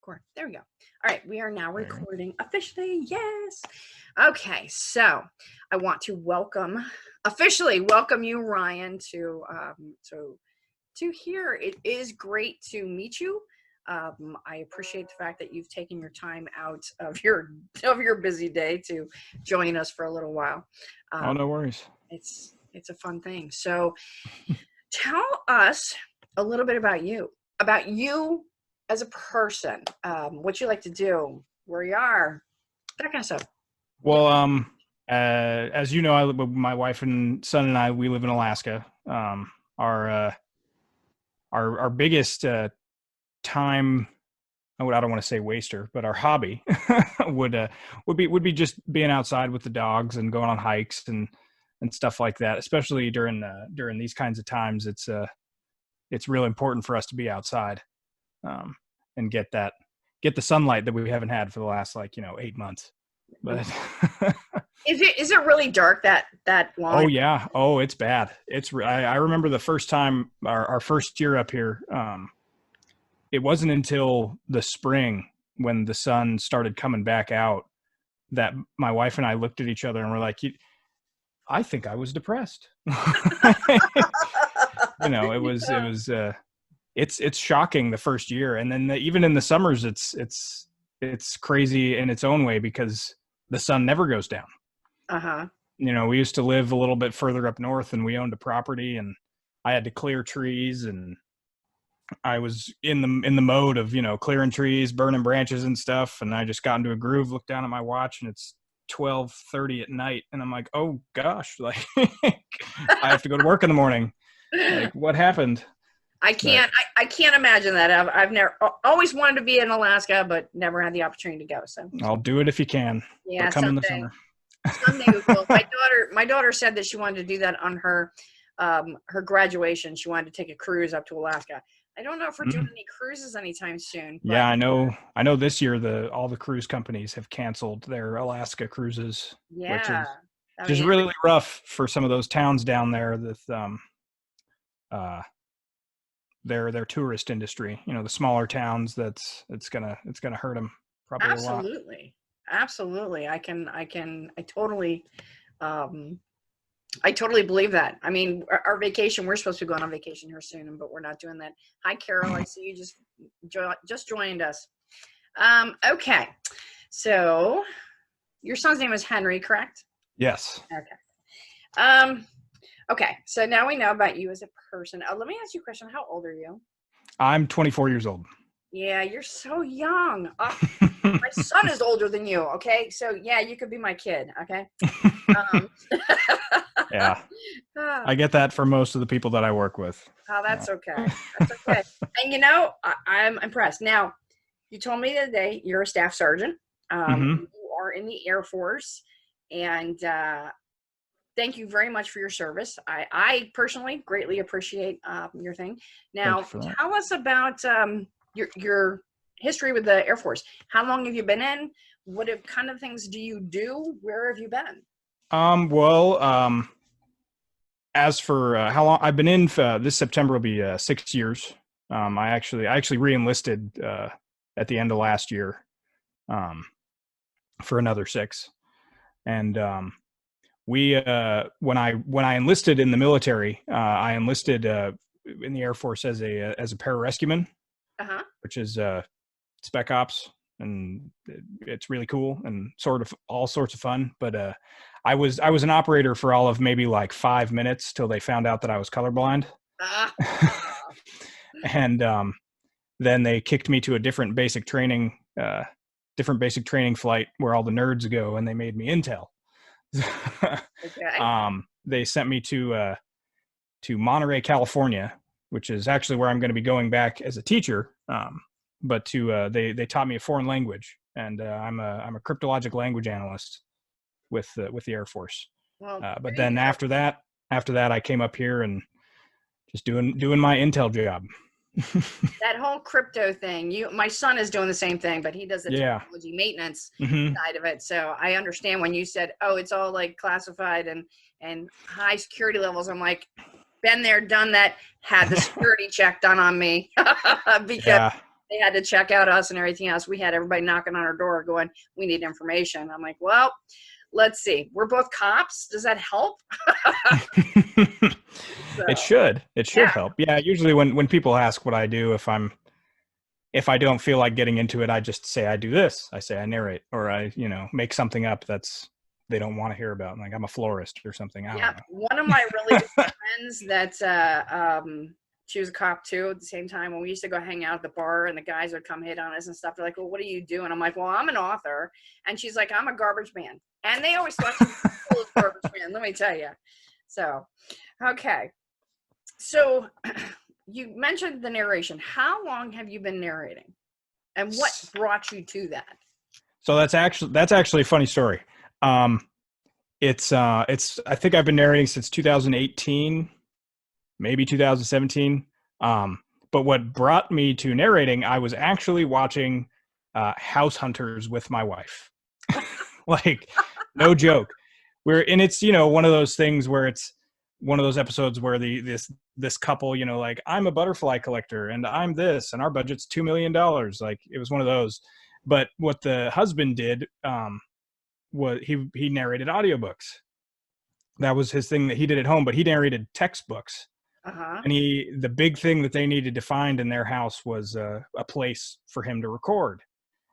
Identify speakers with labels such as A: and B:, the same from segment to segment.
A: record. There we go. All right, we are now recording officially. Yes. Okay, so I want to officially welcome you, Ryan, to here. It is great to meet you. I appreciate the fact that you've taken your time out of your busy day to join us for a little while.
B: Oh, no worries.
A: It's a fun thing. So tell us a little bit about you as a person, what you like to do, where you are, that kind of stuff.
B: Well, as you know, my wife and son and I, we live in Alaska. Our biggest time, I don't want to say waster, but our hobby would be just being outside with the dogs and going on hikes and stuff like that. Especially during these kinds of times, it's real important for us to be outside and get the sunlight that we haven't had for the last 8 months. But
A: is it really dark that long?
B: Oh yeah. Oh, it's bad. I remember the first time our first year up here. It wasn't until the spring when the sun started coming back out that my wife and I looked at each other and were like, I think I was depressed. It's shocking the first year. And then even in the summers, it's crazy in its own way because the sun never goes down.
A: Uh-huh.
B: We used to live a little bit further up north and we owned a property and I had to clear trees and I was in the mode of, clearing trees, burning branches and stuff. And I just got into a groove, looked down at my watch and it's 12:30 at night. And I'm like, oh gosh, I have to go to work in the morning. Like, what happened?
A: I can't imagine that. I've never always wanted to be in Alaska, but never had the opportunity to go. So
B: I'll do it if you can.
A: Yeah.
B: Come in the summer.
A: Someday we will. My daughter said that she wanted to do that on her graduation. She wanted to take a cruise up to Alaska. I don't know if we're doing any cruises anytime soon.
B: Yeah, I know this year all the cruise companies have canceled their Alaska cruises.
A: Yeah.
B: Which is really rough for some of those towns down there with their tourist industry. The smaller towns, it's gonna hurt them probably a lot.
A: Absolutely. I totally believe that. I mean, our vacation, we're supposed to be going on vacation here soon, but we're not doing that. Hi, Carol. I see you just joined us. Okay. So your son's name is Henry, correct?
B: Yes.
A: Okay. Okay. So now we know about you as a person. Let me ask you a question. How old are you?
B: I'm 24 years old.
A: Yeah, you're so young. My son is older than you. Okay. So yeah, you could be my kid. Okay.
B: Yeah, I get that for most of the people that I work with.
A: Oh, that's okay. That's okay. And I'm impressed. Now, you told me the other day you're a staff sergeant. You are in the Air Force, and thank you very much for your service. I personally greatly appreciate your thing. Now, tell us about your history with the Air Force. How long have you been in? What kind of things do you do? Where have you been?
B: As for how long I've been in, this September will be 6 years. I actually re-enlisted at the end of last year for another 6. And when I enlisted in the military, I enlisted in the Air Force as a pararescueman, which is spec ops. And it's really cool and sort of all sorts of fun. But I was an operator for all of maybe 5 minutes till they found out that I was colorblind. And then they kicked me to a different basic training flight where all the nerds go, and they made me intel.
A: Okay.
B: They sent me to Monterey, California, which is actually where I'm going to be going back as a teacher. But they taught me a foreign language, and I'm a cryptologic language analyst with the Air Force.
A: Well,
B: but then after that, I came up here and just doing my intel job.
A: That whole crypto thing, my son is doing the same thing, but he does the technology maintenance side of it. So I understand when you said, "Oh, it's all classified and high security levels." I'm like, been there, done that, had the security check done on me because they had to check out us and everything else. We had everybody knocking on our door going, we need information. I'm like, well, let's see. We're both cops. Does that help? So,
B: It should. It should
A: yeah.
B: help. Yeah. Usually when people ask what I do, if I don't feel like getting into it, I just say I do this. I say I narrate, or I, make something up that's they don't want to hear about. Like I'm a florist or something. I don't know.
A: One of my really good friends that she was a cop too at the same time. When we used to go hang out at the bar and the guys would come hit on us and stuff, they're like, well, what do you do? And I'm like, well, I'm an author. And she's like, I'm a garbage man. And they always thought she was a garbage man, let me tell you. So, okay. So you mentioned the narration. How long have you been narrating? And what brought you to that?
B: So that's actually a funny story. It's I think I've been narrating since 2018, maybe 2017. But what brought me to narrating, I was actually watching House Hunters with my wife. Like, no joke. And it's, one of those things where it's one of those episodes where this couple, like, I'm a butterfly collector and I'm this and our budget's $2 million. Like, it was one of those. But what the husband did was he narrated audiobooks. That was his thing that he did at home, but he narrated textbooks.
A: Uh-huh.
B: And the big thing that they needed to find in their house was a place for him to record.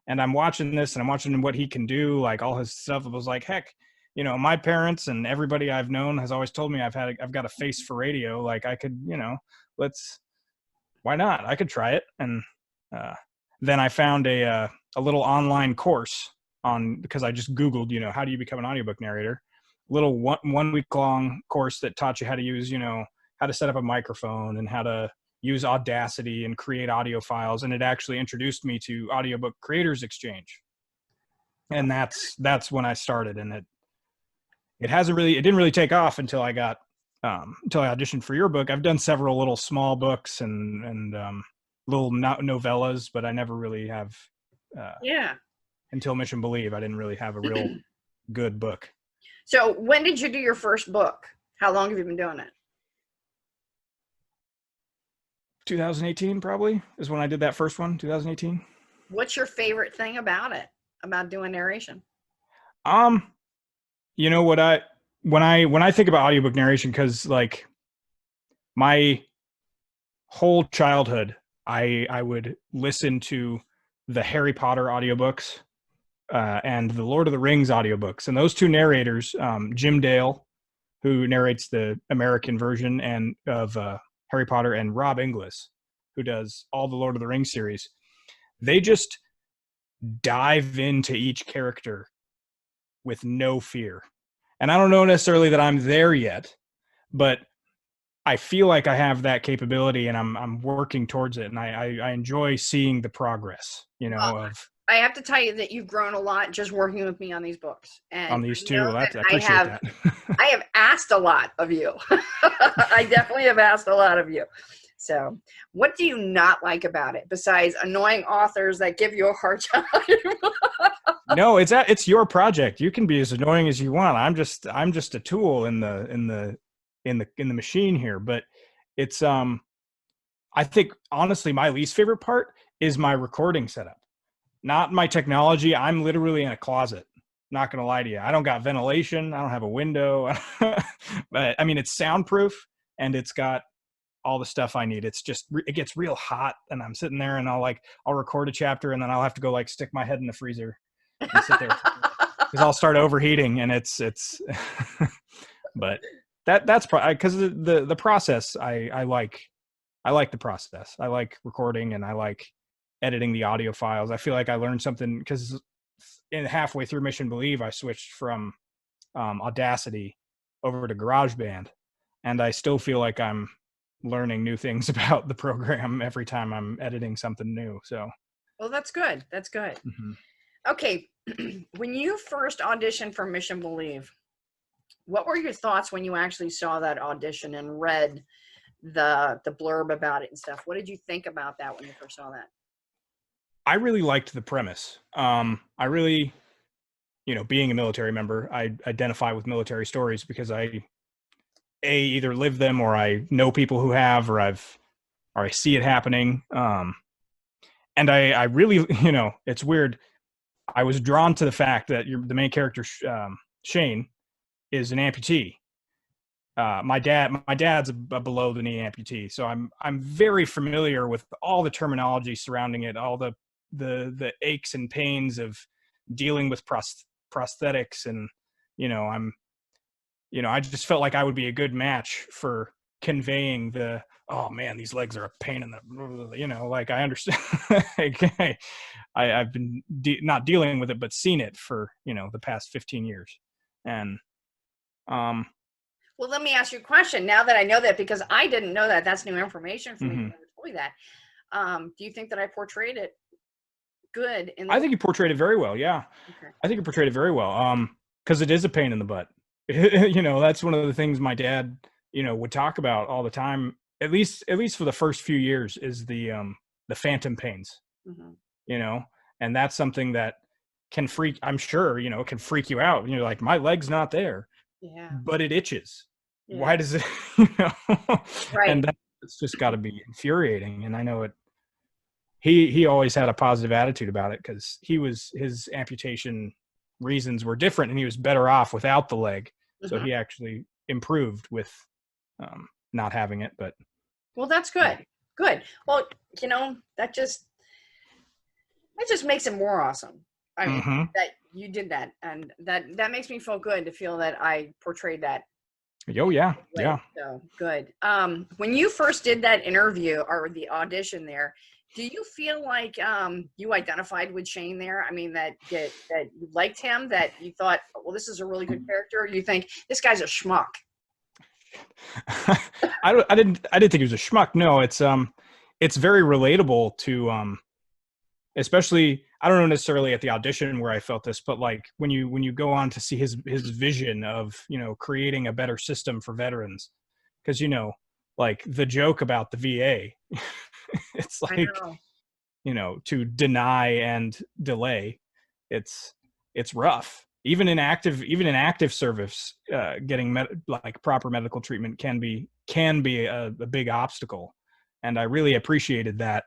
B: And I'm watching this and I'm watching what he can do, like all his stuff. It was like, heck, my parents and everybody I've known has always told me I've got a face for radio. Like I could, why not? I could try it. And then I found a little online course because I just Googled, how do you become an audiobook narrator? Little 1 week long course that taught you how to use, how to set up a microphone and how to use Audacity and create audio files. And it actually introduced me to Audiobook Creators Exchange. And that's when I started. And it didn't really take off until I auditioned for your book. I've done several little small books and little novellas, but I never really have, until Mission Believe, I didn't really have a real good book.
A: So when did you do your first book? How long have you been doing it?
B: 2018 probably is when I did that first one, 2018.
A: What's your favorite thing about it, about doing narration?
B: You know what, when I think about audiobook narration, because like my whole childhood, I would listen to the Harry Potter audiobooks and the Lord of the Rings audiobooks. And those two narrators, Jim Dale, who narrates the American version and of Harry Potter, and Rob Inglis, who does all the Lord of the Rings series, they just dive into each character with no fear. And I don't know necessarily that I'm there yet, but I feel like I have that capability and I'm working towards it. And I enjoy seeing the progress,
A: I have to tell you that you've grown a lot just working with me on these books. And
B: on these two. I appreciate that.
A: I have asked a lot of you. I definitely have asked a lot of you. So what do you not like about it besides annoying authors that give you a hard time?
B: No, it's your project. You can be as annoying as you want. I'm just a tool in the machine here. But it's I think honestly my least favorite part is my recording setup. Not my technology. I'm literally in a closet. Not going to lie to you. I don't got ventilation. I don't have a window. But I mean, it's soundproof and it's got all the stuff I need. It's just, it gets real hot and I'm sitting there and I'll record a chapter and then I'll have to go like stick my head in the freezer and sit there because I'll start overheating and it's, but that's probably because the process I like the process. I like recording and I like editing the audio files. I feel like I learned something because halfway through Mission Believe, I switched from Audacity over to GarageBand, and I still feel like I'm learning new things about the program every time I'm editing something new. So,
A: well, that's good. That's good. Mm-hmm. Okay, when you first auditioned for Mission Believe, what were your thoughts when you actually saw that audition and read the blurb about it and stuff? What did you think about that when you first saw that?
B: I really liked the premise. I really, being a military member, I identify with military stories because I either live them or I know people who have, or I see it happening. and I really, it's weird. I was drawn to the fact that the main character, Shane, is an amputee. My dad's a below the knee amputee, so I'm very familiar with all the terminology surrounding it, all the aches and pains of dealing with prosthetics, and I just felt like I would be a good match for conveying oh man, these legs are a pain in the, like I understand. Like, I've been not dealing with it, but seen it for, the past 15 years. And,
A: well, let me ask you a question now that I know that, because I didn't know that. That's new information for me.
B: mm-hmm.
A: You never told me that. Do you think that I portrayed it good in the
B: I think you portrayed it very well. Yeah.
A: Okay.
B: I think you portrayed it very well. Cause it is a pain in the butt. That's one of the things my dad, would talk about all the time, at least for the first few years, is the phantom pains,
A: Mm-hmm.
B: And that's something that can I'm sure, it can freak you out. Like, my leg's not there,
A: Yeah.
B: but it itches.
A: Yeah.
B: Why does it,
A: Right.
B: And it's just got to be infuriating. And I know it, he always had a positive attitude about it, because his amputation reasons were different, and he was better off without the leg. Mm-hmm. So he actually improved with not having it. But
A: well, that's good. Good. Well, that just makes it more awesome. I mean, mm-hmm. that you did that, and that makes me feel good to feel that I portrayed that.
B: Oh yeah, yeah.
A: So good. When you first did that interview or the audition there, do you feel like you identified with Shane there? I mean, that you liked him, that you thought, well, this is a really good character? Or you think this guy's a schmuck?
B: I didn't think he was a schmuck. No, it's very relatable to especially, I don't know necessarily at the audition where I felt this, but like when you go on to see his vision of, creating a better system for veterans, because, like the joke about the VA, it's like, to deny and delay, it's rough. Even in active service, getting like proper medical treatment can be a big obstacle. And I really appreciated that,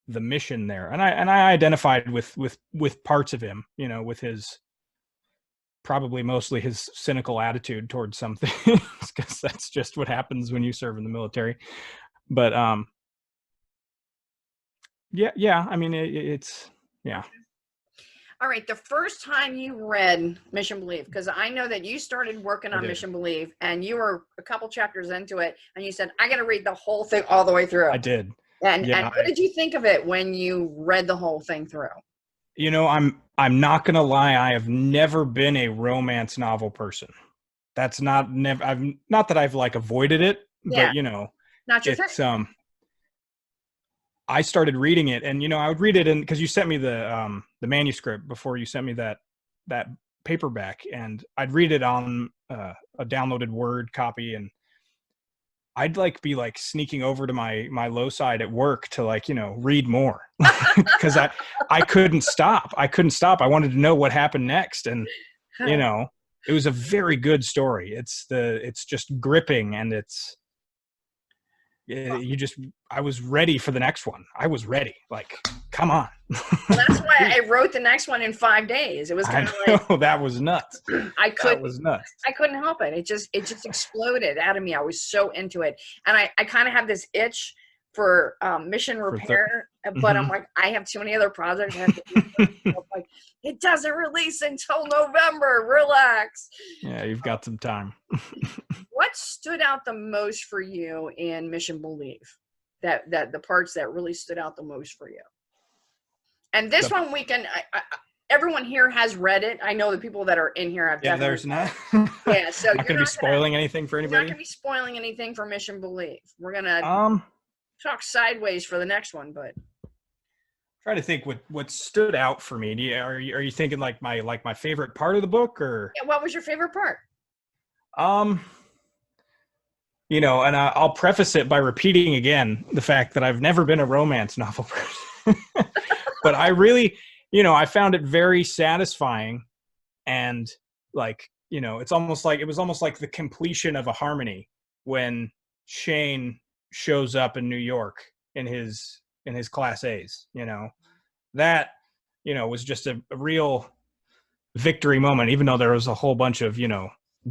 B: the mission there. And I identified with parts of him, with his, probably mostly his cynical attitude towards some things, because that's just what happens when you serve in the military. But yeah. I mean, it's yeah.
A: All right. The first time you read Mission Believe, because I know that you started working on Mission Believe, and you were a couple chapters into it, and you said, I got to read the whole thing all the way through.
B: I did.
A: And what did you think of it when you read the whole thing through?
B: I'm not gonna lie, I have never been a romance novel person. That's not that I've like avoided it, but
A: not your thing.
B: I started reading it, and I would read it because you sent me the manuscript before you sent me that paperback, and I'd read it on a downloaded Word copy, and I'd be sneaking over to my low side at work to read more, because I couldn't stop. I wanted to know what happened next. And, it was a very good story. It's just gripping, and I was ready for the next one. I was ready. Come on.
A: Well, that's why I wrote the next one in 5 days. It was kind of
B: that was nuts. That was nuts.
A: I couldn't help it. It just exploded out of me. I was so into it. And I kind of have this itch for mission repair, but I'm like, I have too many other projects. I have to do. Like, it doesn't release until November. Relax.
B: Yeah, you've got some time.
A: What stood out the most for you in Mission Believe? That the parts that really stood out the most for you? And this one we can. Everyone here has read it. I know the people that are in here have.
B: Yeah, there's not.
A: Yeah, so
B: not going to be spoiling anything for anybody.
A: You're not going to be spoiling anything for Mission Believe. We're gonna talk sideways for the next one, but.
B: Try to think what stood out for me. Are you thinking like my favorite part of the book, or?
A: Yeah, what was your favorite part?
B: And I'll preface it by repeating again the fact that I've never been a romance novel person. But I really, I found it very satisfying, and it was almost like the completion of a harmony when Shane shows up in New York in his in his class A's, that, was just a real victory moment, even though there was a whole bunch of,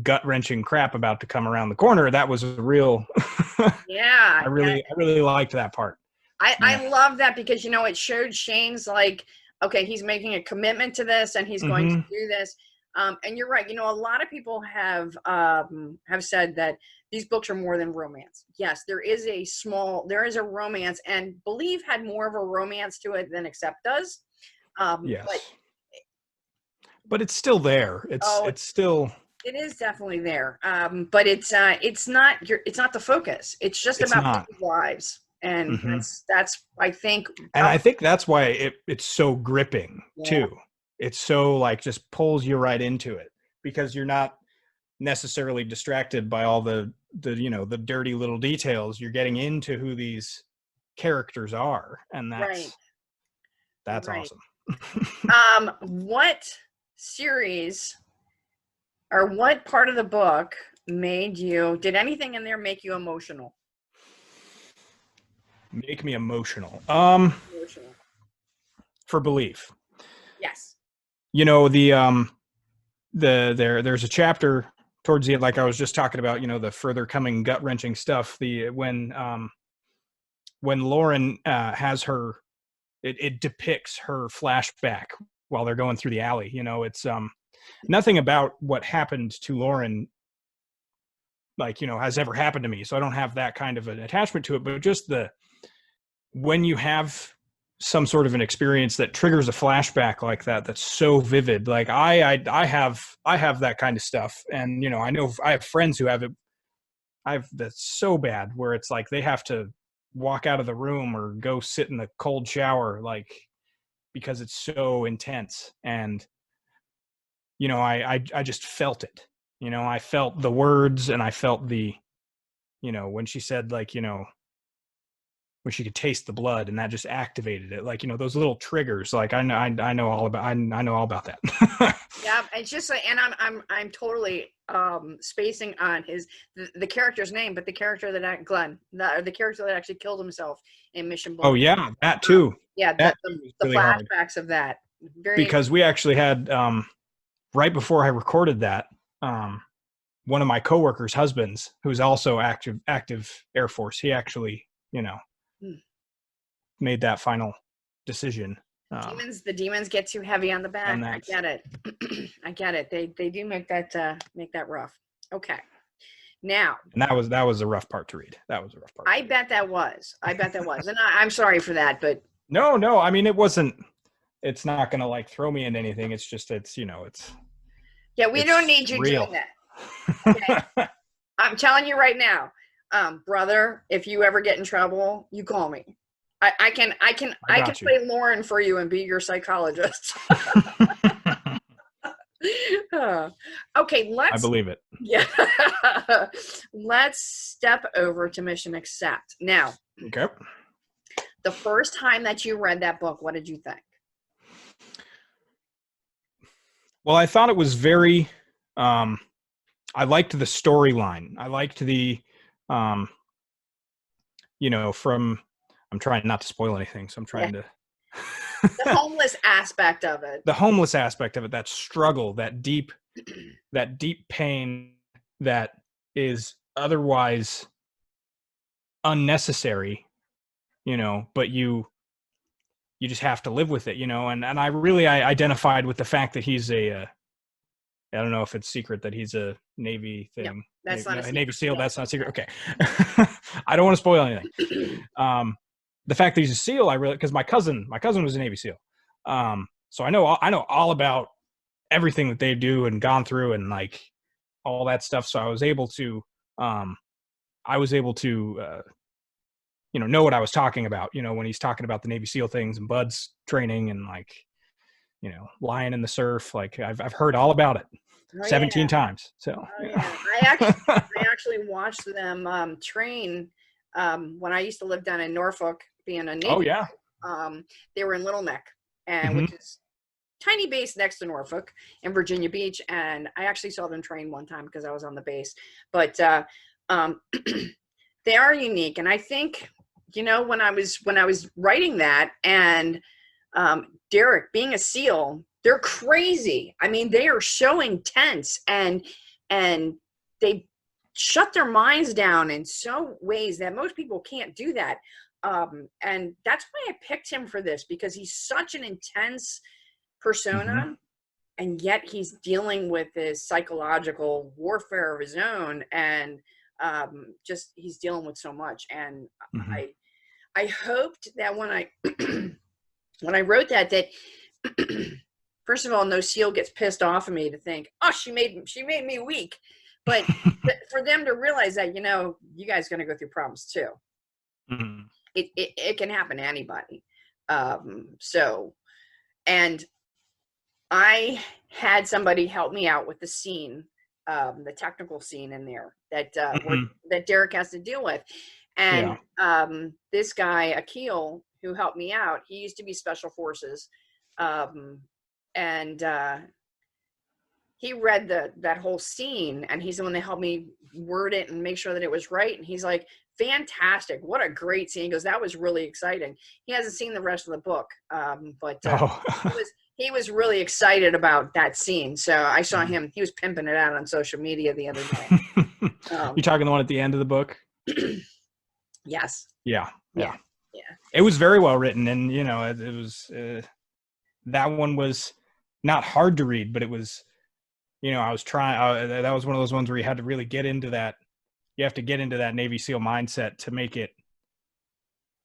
B: gut wrenching crap about to come around the corner. That was a real,
A: Yeah.
B: I really liked that part.
A: I love that because, it showed Shane's like, okay, he's making a commitment to this and he's going to do this. And you're right. A lot of people have said that these books are more than romance. Yes, there is a romance, and Believe had more of a romance to it than Accept does.
B: Yes. But it's still there. It's still.
A: It is definitely there. But it's not the focus. It's just about people's lives. And that's I think.
B: And I think that's why it's so gripping too. It's so like just pulls you right into it because you're not necessarily distracted by all the the dirty little details. You're getting into who these characters are, and that's awesome.
A: What series or what part of the book did anything in there make you emotional?
B: Make me emotional. For Belief.
A: Yes.
B: There's a chapter towards the end, like I was just talking about, the further coming gut wrenching stuff. When Lauren has her, it depicts her flashback while they're going through the alley. It's nothing about what happened to Lauren, like, has ever happened to me. So I don't have that kind of an attachment to it, but just when you have some sort of an experience that triggers a flashback like that, that's so vivid. Like I have that kind of stuff. And, I know I have friends who have it. That's so bad where it's like they have to walk out of the room or go sit in the cold shower, like, because it's so intense. And, I just felt it, I felt the words, and I felt when she said, like, when she could taste the blood, and that just activated it, like, those little triggers. Like I know all about that.
A: Yeah, it's just like, and I'm totally spacing on the character's name, but the character the character that actually killed himself in Mission Belief.
B: Oh yeah, that too.
A: The really flashbacks hard. Of that.
B: Because we actually had right before I recorded that, one of my coworkers' husbands, who's also active Air Force, he actually, made that final decision.
A: The demons get too heavy on the back. I get it. I get it. They do make that rough. Okay. Now.
B: And that was a rough part to read. That was a rough part.
A: I bet that was. And I'm sorry for that, but.
B: No. I mean, it's not going to like throw me into anything. It's just, it's.
A: Yeah, we don't need you doing that. Okay? I'm telling you right now, brother, if you ever get in trouble, you call me. I can play Lauren for you and be your psychologist. Okay,
B: I believe it.
A: Yeah. Let's step over to Mission Accept. Now,
B: okay.
A: The first time that you read that book, what did you think?
B: Well, I thought it was very I liked the storyline. I liked the I'm trying not to spoil anything, so I'm trying to.
A: The homeless aspect of it.
B: The homeless aspect of it, that struggle, that deep pain that is otherwise unnecessary, but you just have to live with it, and I really identified with the fact that he's I don't know if it's secret that he's a Navy thing.
A: No, that's not a
B: Navy SEAL. That's not a secret. Okay. I don't want to spoil anything. The fact that he's a SEAL, because my cousin was a Navy SEAL. So I know all about everything that they do and gone through and like all that stuff. So I was able to know what I was talking about, when he's talking about the Navy SEAL things and Bud's training and like, lying in the surf. Like I've heard all about it 17 times. So
A: I actually watched them train when I used to live down in Norfolk, being a Navy.
B: Oh yeah.
A: They were in Little Neck, and which is tiny base next to Norfolk in Virginia Beach, and I actually saw them train one time because I was on the base. But they are unique, and I think you know, when I was writing that, and Derek being a SEAL, they're crazy. I mean, they are so intense, and they shut their minds down in so ways that most people can't do that. And that's why I picked him for this, because he's such an intense persona, and yet he's dealing with this psychological warfare of his own, and just he's dealing with so much. And I hoped that when I when I wrote that first of all, no SEAL gets pissed off of me to think, oh, she made me weak, but for them to realize that, you know, you guys are going to go through problems too. It can happen to anybody. So, and I had somebody help me out with the scene, the technical scene in there that that Derek has to deal with. And this guy, Akil, who helped me out, he used to be Special Forces. And he read that whole scene, and he's the one that helped me word it and make sure that it was right. And he's like, fantastic. What a great scene. He goes, that was really exciting. He hasn't seen the rest of the book. But he was really excited about that scene. So I saw him, he was pimping it out on social media the other day.
B: You talking the one at the end of the book?
A: Yes.
B: Yeah. It was very well written, and you know, it was that one was not hard to read, but it was, you know, I was trying. That was one of those ones where you had to really get into that. You have to get into that Navy SEAL mindset to make it,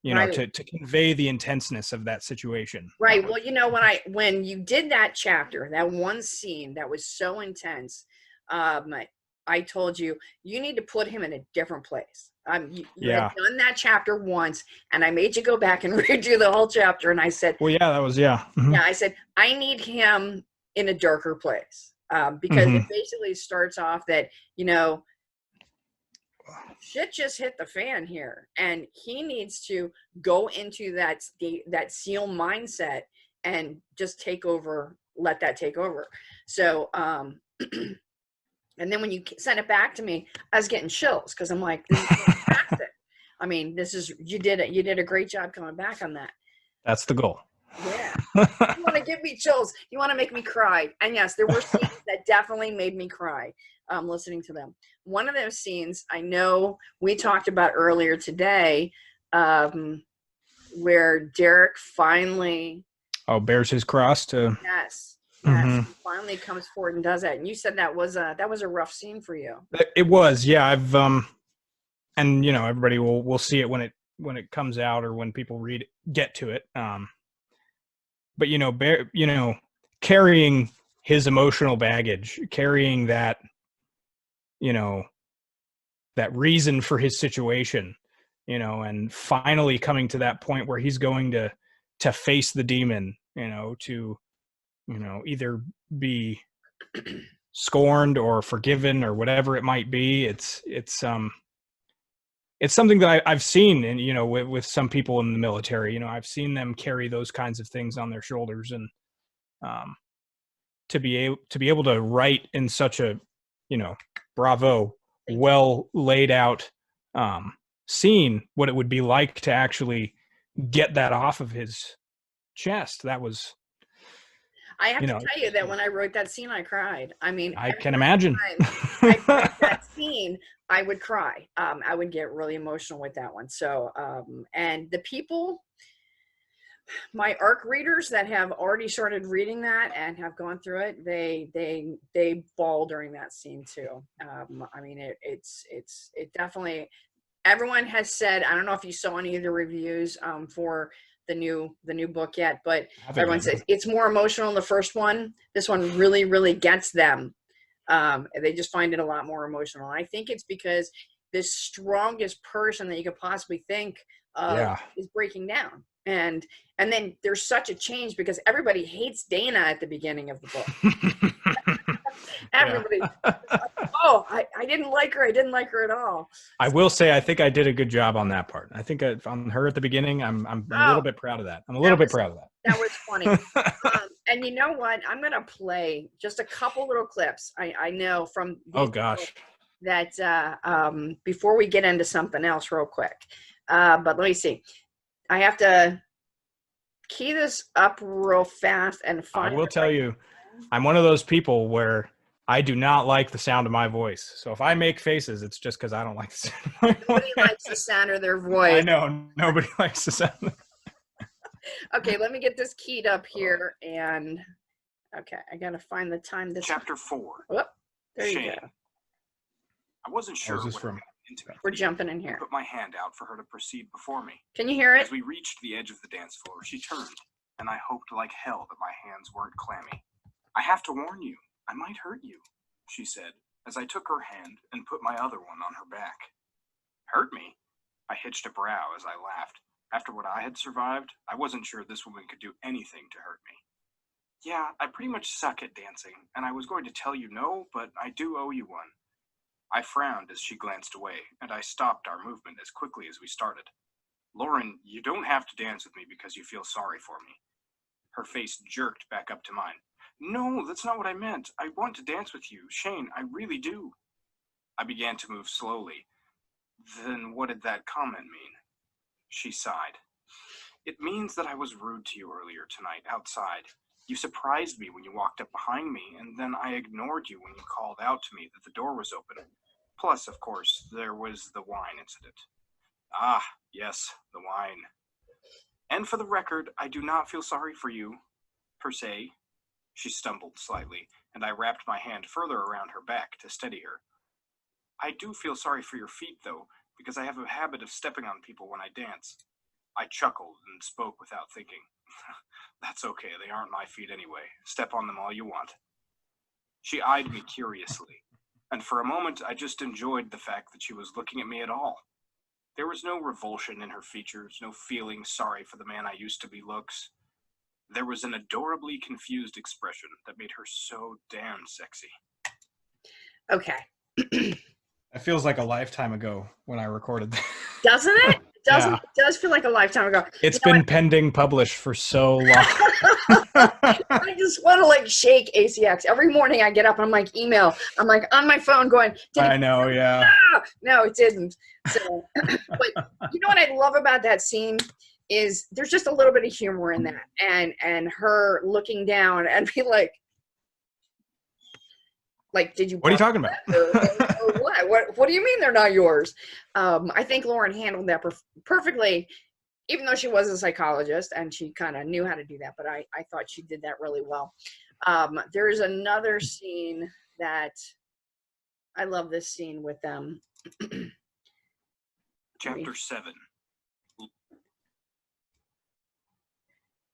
B: you know, to convey the intenseness of that situation.
A: Right. Well, you know, when you did that chapter, that one scene that was so intense, I told you need to put him in a different place. You had done that chapter once, and I made you go back and redo the whole chapter. And I said,
B: well, yeah, that was, yeah.
A: I said, I need him in a darker place, because it basically starts off that, you know, shit just hit the fan here, and he needs to go into that SEAL mindset and just take over, let that take over. So, and then when you sent it back to me, I was getting chills, because I'm like, this is fantastic. I mean, you did a great job coming back on that.
B: That's the goal.
A: Yeah. You want to give me chills. You want to make me cry. And yes, there were scenes that definitely made me cry listening to them. One of those scenes I know we talked about earlier today, where Derek finally
B: bears his cross to
A: he finally comes forward and does that. And you said that was a rough scene for you.
B: It was, yeah. I've and you know, everybody will see it when it comes out, or when people get to it. But you know, carrying his emotional baggage, carrying that, you know, that reason for his situation, you know, and finally coming to that point where he's going to face the demon, you know, to, you know, either be scorned or forgiven or whatever it might be. It's something that I've seen, and you know, with some people in the military, you know, I've seen them carry those kinds of things on their shoulders, and to be able to write in such a, you know, bravo, well laid out scene, what it would be like to actually get that off of his chest. That was,
A: I have to tell you that when I wrote that scene, I cried. I mean,
B: I can imagine.
A: I wrote that scene, I would cry. I would get really emotional with that one. So, and the people, my ARC readers that have already started reading that and have gone through it, they bawl during that scene too. I mean, it definitely, everyone has said, I don't know if you saw any of the reviews for the new book yet, but everyone says it's more emotional in the first one. This one really, really gets them. They just find it a lot more emotional. And I think it's because the strongest person that you could possibly think of is breaking down. And then there's such a change, because everybody hates Dana at the beginning of the book. Everybody, I didn't like her. I didn't like her at all.
B: I will say, I think I did a good job on that part. I think on her at the beginning, I'm a little bit proud of that. I'm a little bit proud of that.
A: That was funny. And you know what? I'm going to play just a couple little clips. I know from.
B: Oh gosh.
A: that before we get into something else real quick. But let me see. I have to key this up real fast and find
B: I will tell you, I'm one of those people where I do not like the sound of my voice. So if I make faces, it's just because I don't like the sound of my
A: Nobody
B: voice.
A: likes the sound of their voice.
B: I know. Nobody likes the sound.
A: Okay, let me get this keyed up here. And okay, I got to find the time. This
C: Chapter 4.
A: Whoop, there you
C: Shane.
A: go.
C: I wasn't sure
B: this
C: what
B: from?
C: intimately.
A: We're jumping in
C: I
A: here.
C: put my hand out for her to proceed before me.
A: Can you hear it?
C: As we reached the edge of the dance floor, she turned, and I hoped like hell that my hands weren't clammy. I have to warn you, I might hurt you, she said, as I took her hand and put my other one on her back. Hurt me? I hitched a brow as I laughed. After what I had survived, I wasn't sure this woman could do anything to hurt me. Yeah, I pretty much suck at dancing, and I was going to tell you no, but I do owe you one. I frowned as she glanced away, and I stopped our movement as quickly as we started. Lauren, you don't have to dance with me because you feel sorry for me. Her face jerked back up to mine. No, that's not what I meant. I want to dance with you. Shane, I really do. I began to move slowly. Then what did that comment mean? She sighed. It means that I was rude to you earlier tonight outside. You surprised me when you walked up behind me, and then I ignored you when you called out to me that the door was open. Plus, of course, there was the wine incident. Ah, yes, the wine. And for the record, I do not feel sorry for you, per se. She stumbled slightly, and I wrapped my hand further around her back to steady her. I do feel sorry for your feet, though, because I have a habit of stepping on people when I dance. I chuckled and spoke without thinking. That's okay, they aren't my feet anyway. Step on them all you want. She eyed me curiously, and for a moment I just enjoyed the fact that she was looking at me at all. There was no revulsion in her features, no feeling sorry for the man I used to be looks. There was an adorably confused expression that made her so damn sexy.
A: Okay.
B: It feels like a lifetime ago when I recorded that.
A: Doesn't it?
B: Yeah.
A: It does feel like a lifetime ago.
B: It's been pending published for so long.
A: I just want to like shake ACX. Every morning I get up and I'm like, email. I'm like on my phone going,
B: I know, yeah.
A: No, it didn't. So, but you know what I love about that scene is there's just a little bit of humor in that. And her looking down and be like, did you?
B: What are you talking about?
A: or what? What do you mean they're not yours? I think Lauren handled that perfectly, even though she was a psychologist and she kind of knew how to do that. But I thought she did that really well. There's another scene that I love. This scene with them.
C: Chapter 7.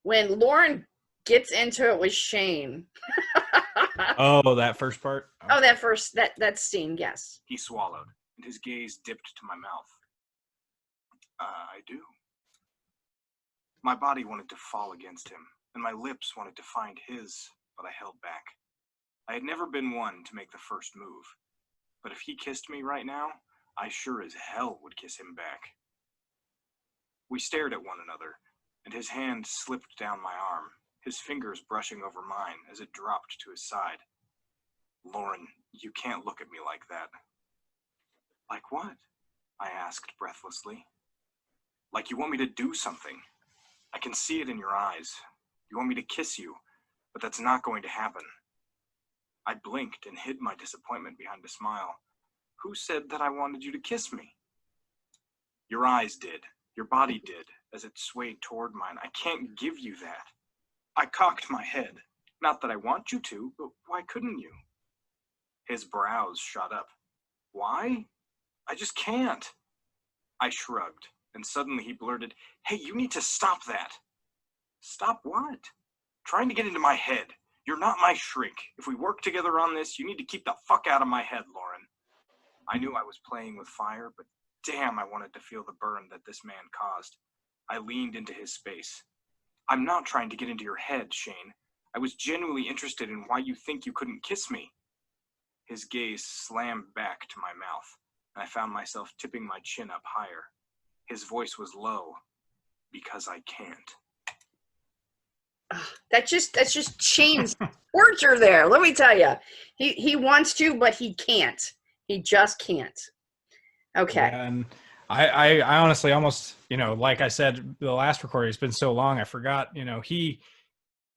A: When Lauren gets into it with Shane.
B: Oh, that first part?
A: Oh, that scene, yes.
C: He swallowed, and his gaze dipped to my mouth. I do. My body wanted to fall against him, and my lips wanted to find his, but I held back. I had never been one to make the first move, but if he kissed me right now, I sure as hell would kiss him back. We stared at one another, and his hand slipped down my arm, his fingers brushing over mine as it dropped to his side. Lauren, you can't look at me like that. Like what? I asked breathlessly. Like you want me to do something. I can see it in your eyes. You want me to kiss you, but that's not going to happen. I blinked and hid my disappointment behind a smile. Who said that I wanted you to kiss me? Your eyes did. Your body did, as it swayed toward mine. I can't give you that. I cocked my head. Not that I want you to, but why couldn't you? His brows shot up. Why? I just can't. I shrugged, and suddenly he blurted, Hey, you need to stop that. Stop what? Trying to get into my head. You're not my shrink. If we work together on this, you need to keep the fuck out of my head, Lauren. I knew I was playing with fire, but damn, I wanted to feel the burn that this man caused. I leaned into his space. I'm not trying to get into your head, Shane. I was genuinely interested in why you think you couldn't kiss me. His gaze slammed back to my mouth, and I found myself tipping my chin up higher. His voice was low, because I can't.
A: That's just Shane's torture there. Let me tell you, he wants to, but he can't. He just can't. Okay.
B: Yeah, and I honestly almost, like I said, the last recording, it's been so long, I forgot,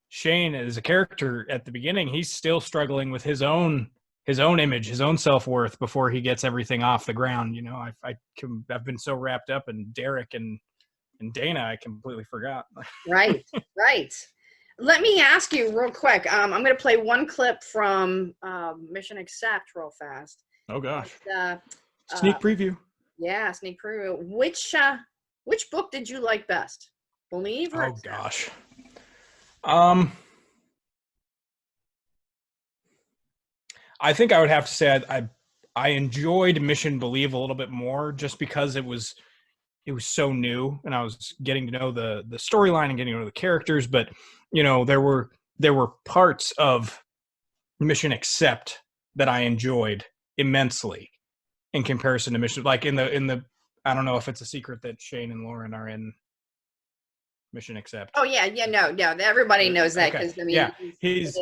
B: Shane as a character at the beginning, he's still struggling with his own image, his own self-worth before he gets everything off the ground. I've been so wrapped up in Derek and Dana, I completely forgot.
A: Right. Let me ask you real quick. I'm going to play one clip from Mission Accept real fast.
B: Oh gosh.
A: But,
B: Sneak preview.
A: Yeah, sneak preview. Which book did you like best? Believe or Accept?
B: Gosh. I think I would have to say I enjoyed Mission Believe a little bit more, just because it was so new and I was getting to know the storyline and getting to know the characters. But there were parts of Mission Accept that I enjoyed immensely in comparison to Mission, like in the I don't know if it's a secret that Shane and Lauren are in Mission Accept.
A: Oh yeah, no, everybody knows that, because I mean,
B: yeah, he's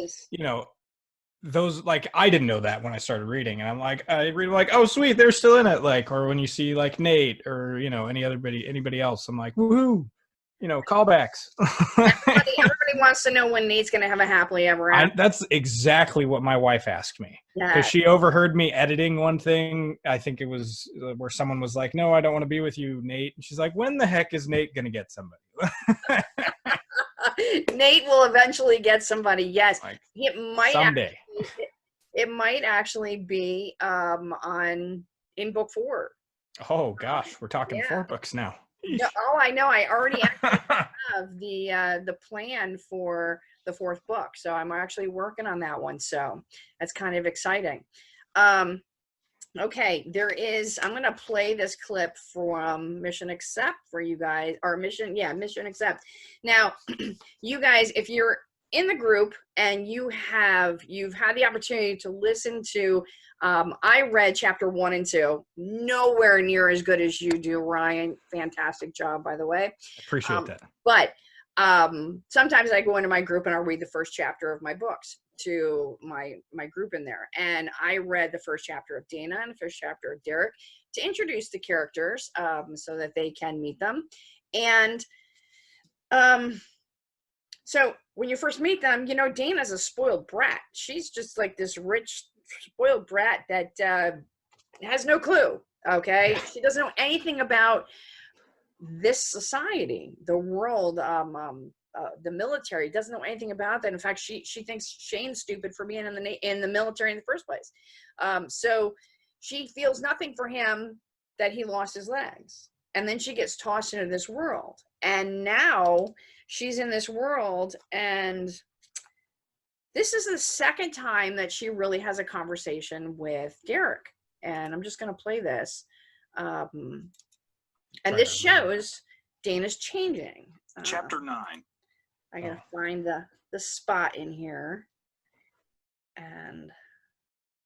B: those, like, I didn't know that when I started reading, and I read like, oh sweet, they're still in it. Like, or when you see like Nate or anybody else, I'm like, woohoo, callbacks.
A: everybody wants to know when Nate's going to have a happily ever after.
B: That's exactly what my wife asked me, because she overheard me editing one thing. I think it was where someone was like, no, I don't want to be with you, Nate. And she's like, when the heck is Nate going to get somebody?
A: Nate will eventually get somebody. Yes,
B: like,
A: it might
B: someday.
A: It might actually be in book 4.
B: Oh gosh, we're talking 4 books now.
A: No, oh, I know. I already actually have the plan for the 4th book, so I'm actually working on that one. So that's kind of exciting. Okay, I'm going to play this clip from Mission Accept for you guys, or Mission Accept. Now, you guys, if you're in the group and you've had the opportunity to listen to, I read chapter 1 and 2, nowhere near as good as you do, Ryan. Fantastic job, by the way.
B: Appreciate that.
A: But sometimes I go into my group and I'll read the first chapter of my books to my group in there. And I read the first chapter of Dana and the first chapter of Derek to introduce the characters, so that they can meet them. And so when you first meet them, Dana's a spoiled brat. She's just like this rich, spoiled brat that has no clue. Okay, she doesn't know anything about this society, the world, the military. Doesn't know anything about that. In fact, she thinks Shane's stupid for being in the military in the first place. So she feels nothing for him that he lost his legs, and then she gets tossed into this world, and now she's in this world, and this is the second time that she really has a conversation with Derek. And I'm just going to play this. And this shows Dana's changing.
C: Chapter 9.
A: I gotta find the spot in here. And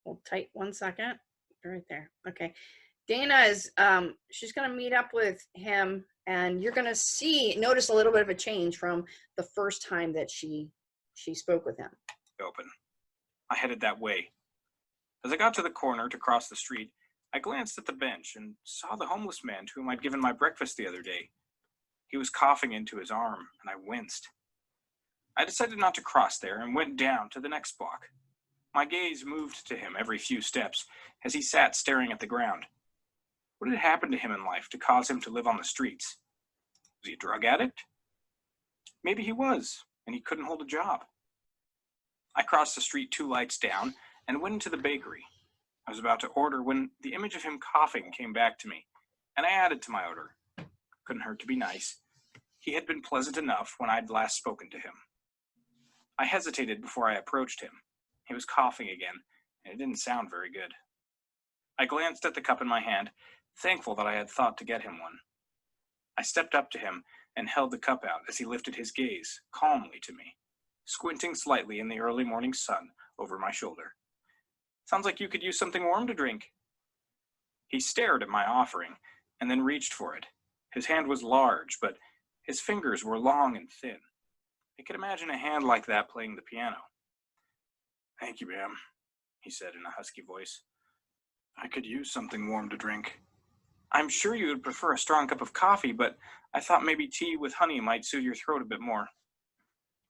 A: hold tight 1 second. Right there. Okay. Dana is, she's going to meet up with him, and you're going to notice a little bit of a change from the first time that she spoke with him.
C: Open. I headed that way. As I got to the corner to cross the street, I glanced at the bench and saw the homeless man to whom I'd given my breakfast the other day. He was coughing into his arm, and I winced. I decided not to cross there and went down to the next block. My gaze moved to him every few steps as he sat staring at the ground. What had happened to him in life to cause him to live on the streets? Was he a drug addict? Maybe he was, and he couldn't hold a job. I crossed the street 2 lights down and went into the bakery. I was about to order when the image of him coughing came back to me, and I added to my order. Couldn't hurt to be nice. He had been pleasant enough when I'd last spoken to him. I hesitated before I approached him. He was coughing again, and it didn't sound very good. I glanced at the cup in my hand, thankful that I had thought to get him one. I stepped up to him and held the cup out as he lifted his gaze calmly to me, squinting slightly in the early morning sun over my shoulder. Sounds like you could use something warm to drink. He stared at my offering and then reached for it. His hand was large, but his fingers were long and thin. I could imagine a hand like that playing the piano. Thank you, ma'am, he said in a husky voice. I could use something warm to drink. I'm sure you would prefer a strong cup of coffee, but I thought maybe tea with honey might soothe your throat a bit more.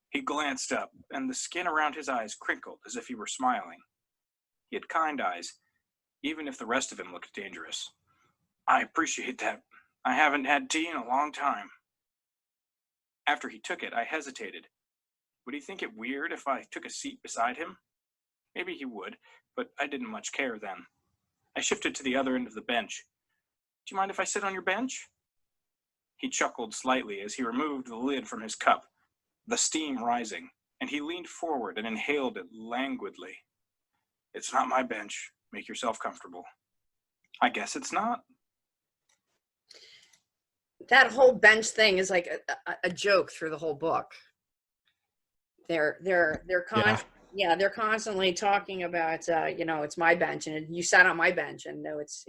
C: He glanced up, and the skin around his eyes crinkled as if he were smiling. He had kind eyes, even if the rest of him looked dangerous. I appreciate that. I haven't had tea in a long time. After he took it, I hesitated. Would he think it weird if I took a seat beside him? Maybe he would, but I didn't much care then. I shifted to the other end of the bench. Do you mind if I sit on your bench? He chuckled slightly as he removed the lid from his cup, the steam rising, and he leaned forward and inhaled it languidly. It's not my bench. Make yourself comfortable. I guess it's not.
A: That whole bench thing is like a joke through the whole book. They're constantly talking about it's my bench and you sat on my bench, and no, it's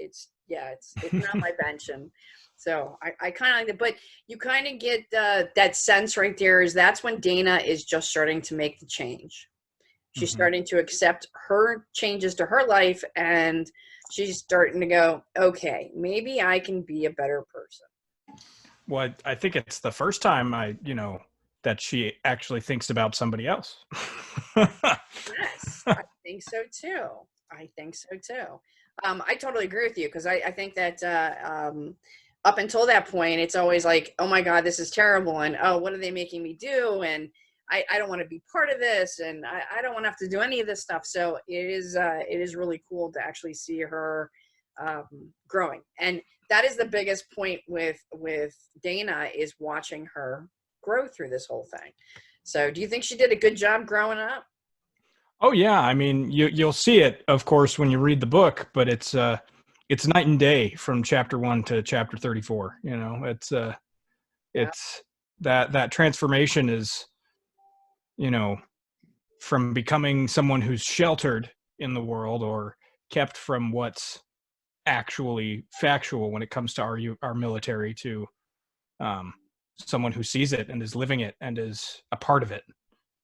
A: not my bench. And so I kind of like it, but you kind of get that sense right there is that's when Dana is just starting to make the change. She's starting to accept her changes to her life, and she's starting to go, okay, maybe I can be a better person.
B: Well, I think it's the first time that she actually thinks about somebody else.
A: Yes, I think so too. I totally agree with you, because I think that up until that point, it's always like, oh my God, this is terrible. And, oh, what are they making me do? And I don't want to be part of this. And I don't want to have to do any of this stuff. So it is really cool to actually see her growing. And that is the biggest point with Dana, is watching her grow through this whole thing. So do you think she did a good job growing up?
B: Oh yeah, I mean, you'll see it, of course, when you read the book, but it's night and day from chapter 1 to chapter 34. It's that transformation is, from becoming someone who's sheltered in the world or kept from what's actually factual when it comes to our military, to someone who sees it and is living it and is a part of it.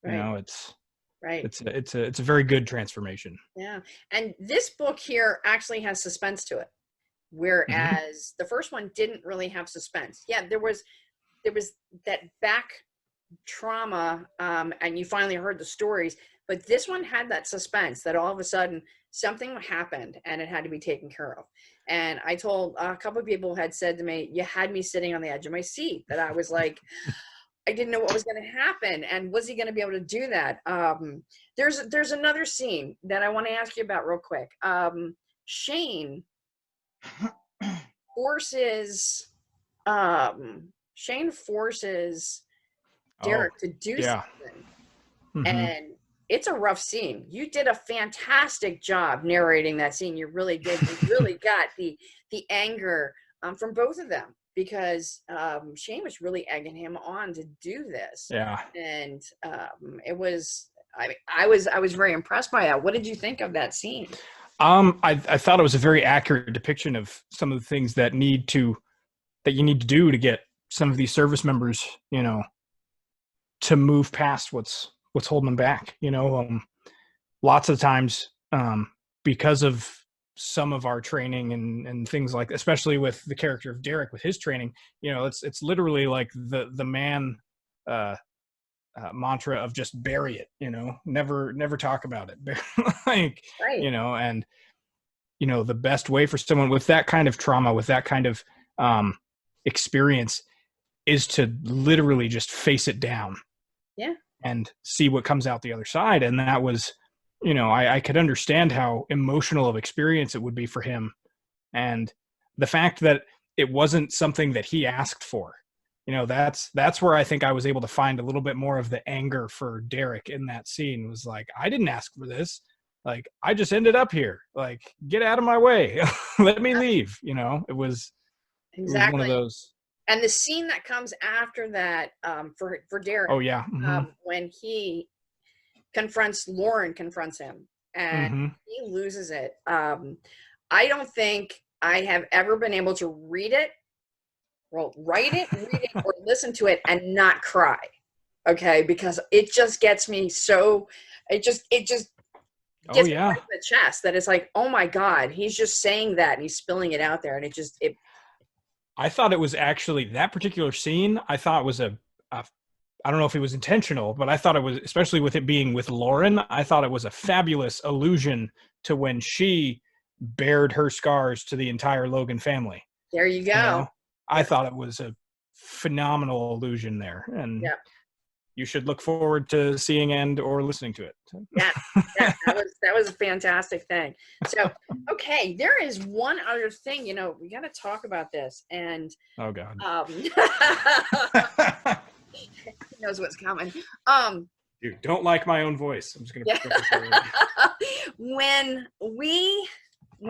A: Right.
B: It's
A: right.
B: It's a very good transformation.
A: Yeah. And this book here actually has suspense to it, whereas the first one didn't really have suspense. Yeah, there was that back trauma, and you finally heard the stories, but this one had that suspense that all of a sudden something happened and it had to be taken care of. And I told a couple of people had said to me, you had me sitting on the edge of my seat, that I was like, I didn't know what was going to happen, and was he going to be able to do that? There's another scene that I want to ask you about real quick. Shane forces Derek to do something, and it's a rough scene. You did a fantastic job narrating that scene. You really did. You really got the anger from both of them, because Shane was really egging him on to do this.
B: Yeah.
A: And it was, I was very impressed by that. What did you think of that scene?
B: I thought it was a very accurate depiction of some of the things that you need to do to get some of these service members, to move past what's holding them back. Lots of times, because of some of our training and things like, especially with the character of Derek, with his training, it's literally like the man mantra of just bury it, never talk about it. Like,
A: right.
B: And the best way for someone with that kind of trauma, with that kind of experience, is to literally just face it down.
A: Yeah.
B: And see what comes out the other side. And that was, I could understand how emotional of experience it would be for him. And the fact that it wasn't something that he asked for, that's where I think I was able to find a little bit more of the anger for Derek in that scene. Was like, I didn't ask for this. Like, I just ended up here. Like, get out of my way. Let me leave. It was
A: exactly
B: one of those.
A: And the scene that comes after that, for Derek,
B: oh yeah,
A: when he confronts him, and he loses it. I don't think I have ever been able to read it, read it, or listen to it and not cry. Okay, because it just gets me so. It just
B: Oh
A: gets me
B: yeah.
A: right in the chest that it's like, oh my God, he's just saying that and he's spilling it out there. And it
B: I thought it was actually that particular scene. I thought was a I don't know if it was intentional, but I thought it was, especially with it being with Lauren, I thought it was a fabulous allusion to when she bared her scars to the entire Logan family.
A: there you
B: You
A: go.
B: know, I
A: Yeah.
B: thought it was a phenomenal allusion there, and
A: Yeah.
B: you should look forward to seeing and or listening to it.
A: Yes, that was a fantastic thing. So, okay, there is one other thing, we got to talk about this, and
B: Oh God.
A: he knows what's coming.
B: Dude, don't like my own voice. I'm just gonna.
A: Yeah. when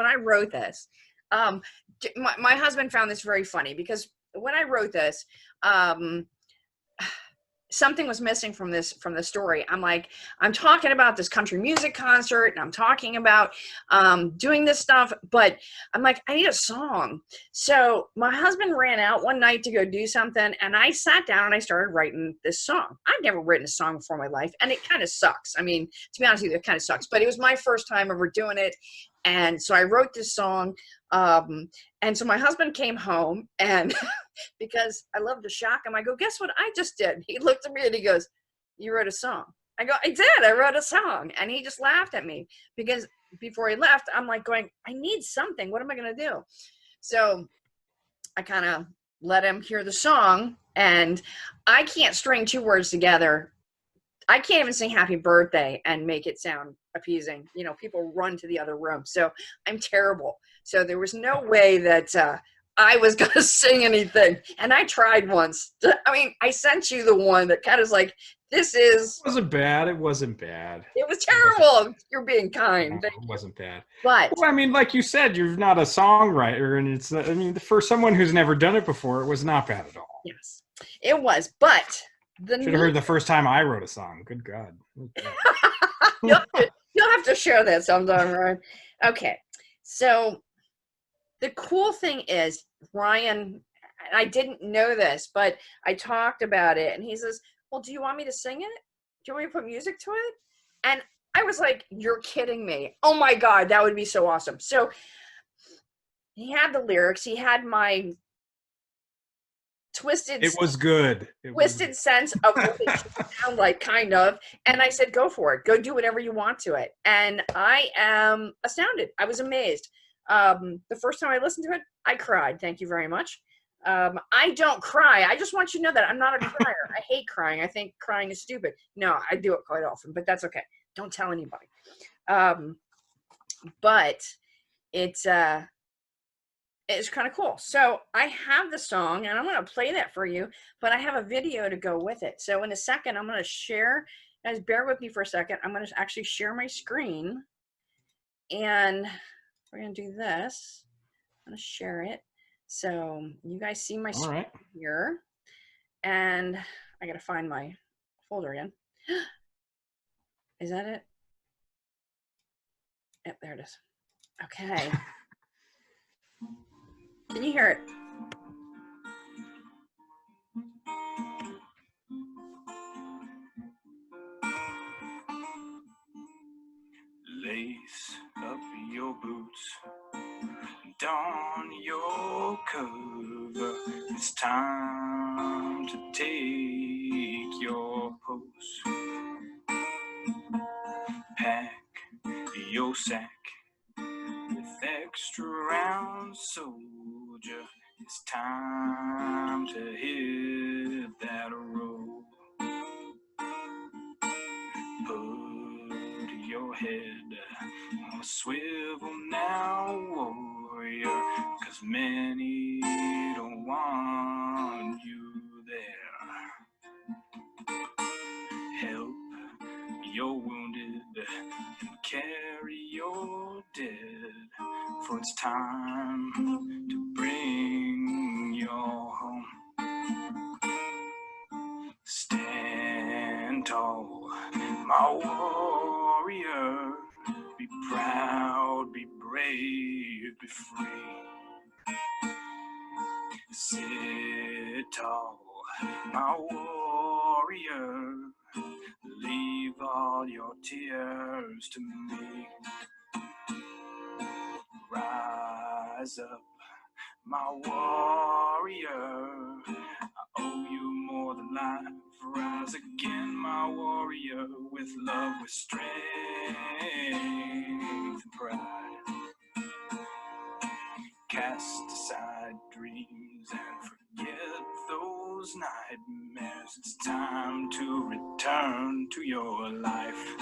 A: I wrote this, my husband found this very funny because when I wrote this, something was missing from the story. I'm talking about this country music concert and I'm talking about doing this stuff, but I'm like, I need a song. So my husband ran out one night to go do something, and I sat down and I started writing this song. I've never written a song before in my life, and it kind of sucks. I mean, to be honest with you, it kind of sucks, but it was my first time ever doing it. And so I wrote this song. And so my husband came home, and because I love to shock him, I go, guess what I just did? He looked at me and he goes, you wrote a song. I go, I did. I wrote a song. And he just laughed at me because before he left, I'm like going, I need something. What am I going to do? So I kind of let him hear the song, and I can't string two words together. I can't even sing happy birthday and make it sound appeasing. People run to the other room. So I'm terrible. So there was no way that I was going to sing anything. And I tried once. I mean, I sent you the one that kind of is like, this is.
B: It wasn't bad. It wasn't bad.
A: It was terrible. You're being kind.
B: No, it wasn't bad.
A: But
B: well, I mean, like you said, you're not a songwriter, and it's. I mean, for someone who's never done it before, it was not bad at all.
A: yes, it was. But
B: should have heard the first time I wrote a song. Good God.
A: You'll have to share that sometime, right? Okay. So the cool thing is, Ryan, and I didn't know this, but I talked about it, and he says, well, do you want me to sing it? Do you want me to put music to it? And I was like, you're kidding me. Oh my God, that would be so awesome. So he had the lyrics. He had my twisted.
B: It was good.
A: Twisted sense of what it should sound like, kind of. And I said, go for it. Go do whatever you want to it. And I am astounded. I was amazed. The first time I listened to it, I cried. Thank you very much. I don't cry. I just want you to know that I'm not a crier. I hate crying. I think crying is stupid. No, I do it quite often, but that's okay. Don't tell anybody. But it's kind of cool. So I have the song, and I'm going to play that for you, but I have a video to go with it. So in a second, I'm going to share. Guys, bear with me for a second. I'm going to actually share my screen, and we're going to do this. I'm going to share it. So you guys see my screen here, and I got to find my folder again. Is that it? Yep, there it is. Okay. Can you hear it?
C: Lace up your boots, don your cover. It's time to take your post. Pack your sack with extra rounds, soldier. It's time to hit that road. Put your head on a swivel now, warrior, 'cause many don't want you there. Help your wounded and carry your dead, for it's time to bring you home. Stand tall, my warrior. Be proud, be brave, be free. Sit tall, my warrior. warrior, leave all your tears to me. Rise up, my warrior, I owe you more than life. Rise again, my warrior, with love, with strength and pride. Cast aside dreams and forget those nightmares. It's time to return to your life.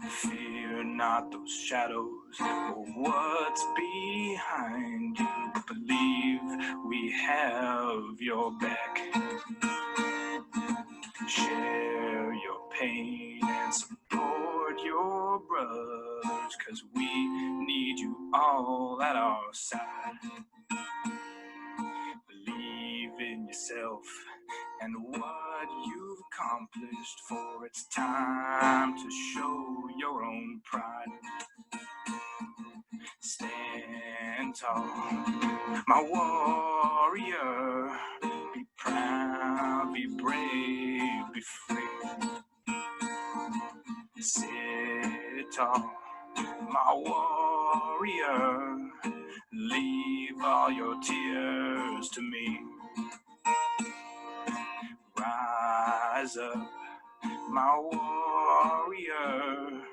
C: Fear not those shadows or what's behind you. Believe we have your back. Share your pain and support your brothers, 'cause we need you all at our side. Believe in yourself and what you've accomplished, for it's time to show your own pride. Stand tall, my warrior, be proud, be brave, be free. Sit tall, my warrior, leave all your tears to me. Rise up, my warrior,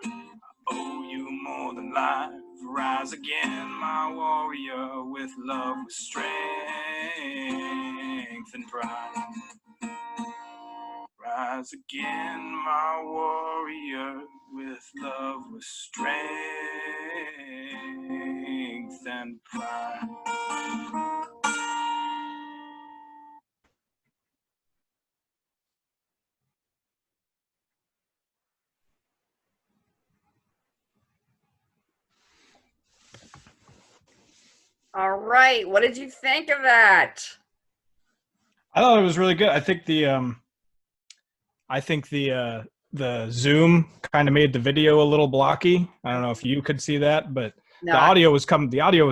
C: owe you more than life. Rise again, my warrior, with love, with strength and pride. Rise again, my warrior, with love, with strength and pride.
A: All right. What did you think of that?
B: I thought it was really good. I think the Zoom kind of made the video a little blocky. I don't know if you could see that, but
A: No,
B: the audio was